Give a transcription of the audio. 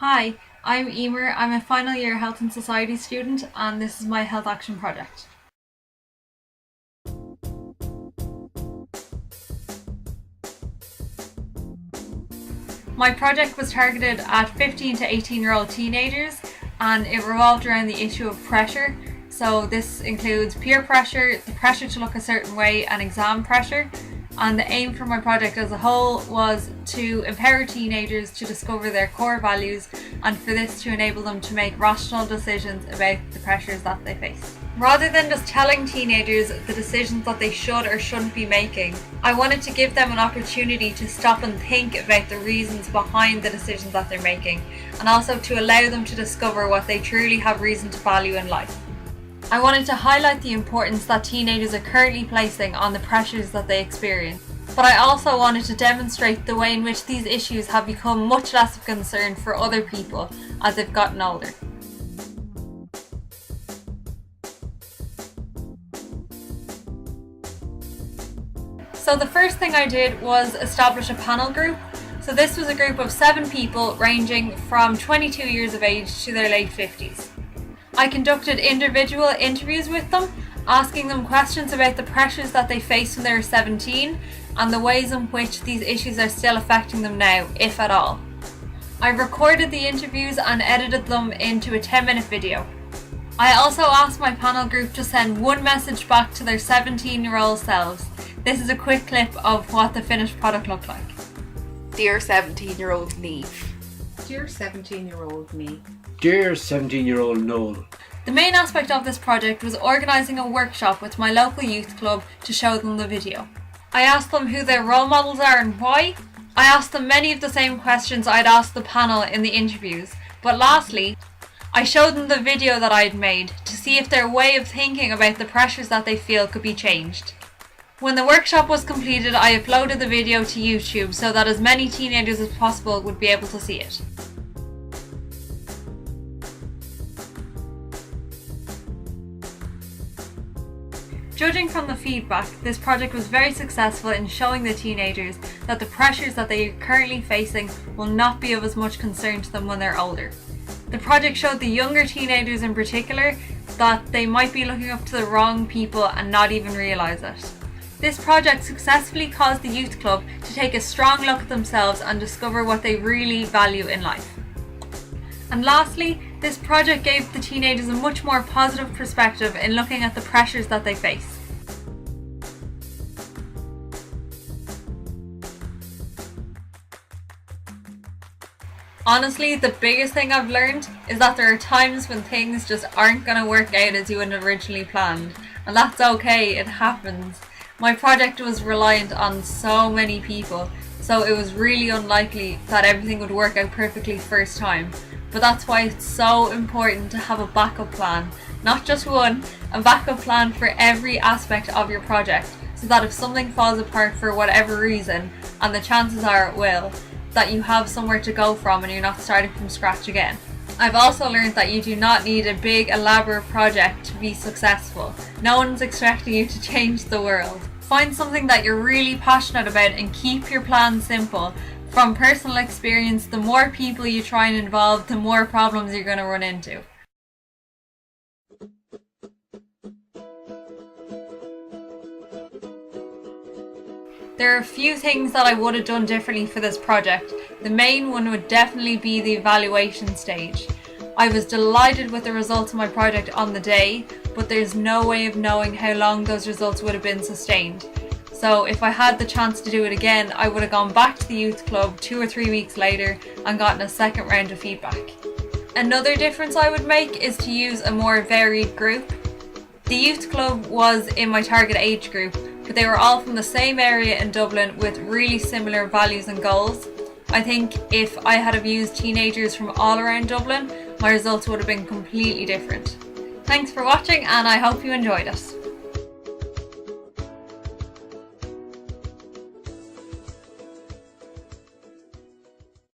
Hi, I'm Emer. I'm a final year Health and Society student and this is my Health Action project. My project was targeted at 15 to 18-year-old teenagers and it revolved around the issue of pressure. So this includes peer pressure, the pressure to look a certain way and exam pressure. And the aim for my project as a whole was to empower teenagers to discover their core values and for this to enable them to make rational decisions about the pressures that they face. Rather than just telling teenagers the decisions that they should or shouldn't be making, I wanted to give them an opportunity to stop and think about the reasons behind the decisions that they're making and also to allow them to discover what they truly have reason to value in life. I wanted to highlight the importance that teenagers are currently placing on the pressures that they experience, but I also wanted to demonstrate the way in which these issues have become much less of a concern for other people as they've gotten older. So the first thing I did was establish a panel group. So this was a group of 7 people ranging from 22 years of age to their late 50s. I conducted individual interviews with them, asking them questions about the pressures that they faced when they were 17 and the ways in which these issues are still affecting them now, if at all. I recorded the interviews and edited them into a 10-minute video. I also asked my panel group to send one message back to their 17-year-old selves. This is a quick clip of what the finished product looked like. Dear 17-year-old Neve. Dear 17-year-old me. Dear 17-year-old Noel. The main aspect of this project was organising a workshop with my local youth club to show them the video. I asked them who their role models are and why. I asked them many of the same questions I'd asked the panel in the interviews, but lastly, I showed them the video that I'd made to see if their way of thinking about the pressures that they feel could be changed. When the workshop was completed, I uploaded the video to YouTube so that as many teenagers as possible would be able to see it. Judging from the feedback, this project was very successful in showing the teenagers that the pressures that they are currently facing will not be of as much concern to them when they're older. The project showed the younger teenagers in particular that they might be looking up to the wrong people and not even realise it. This project successfully caused the youth club to take a strong look at themselves and discover what they really value in life. And lastly, this project gave the teenagers a much more positive perspective in looking at the pressures that they face. Honestly, the biggest thing I've learned is that there are times when things just aren't going to work out as you had originally planned, and that's okay, it happens. My project was reliant on so many people, so it was really unlikely that everything would work out perfectly first time. But that's why it's so important to have a backup plan, not just one, a backup plan for every aspect of your project, so that if something falls apart for whatever reason, and the chances are it will, that you have somewhere to go from and you're not starting from scratch again. I've also learned that you do not need a big elaborate project to be successful. No one's expecting you to change the world. Find something that you're really passionate about and keep your plan simple. From personal experience, the more people you try and involve, the more problems you're going to run into. There are a few things that I would have done differently for this project. The main one would definitely be the evaluation stage. I was delighted with the results of my project on the day, but there's no way of knowing how long those results would have been sustained. So if I had the chance to do it again, I would have gone back to the youth club 2 or 3 weeks later and gotten a second round of feedback. Another difference I would make is to use a more varied group. The youth club was in my target age group, but they were all from the same area in Dublin with really similar values and goals. I think if I had have used teenagers from all around Dublin, my results would have been completely different. Thanks for watching and I hope you enjoyed it.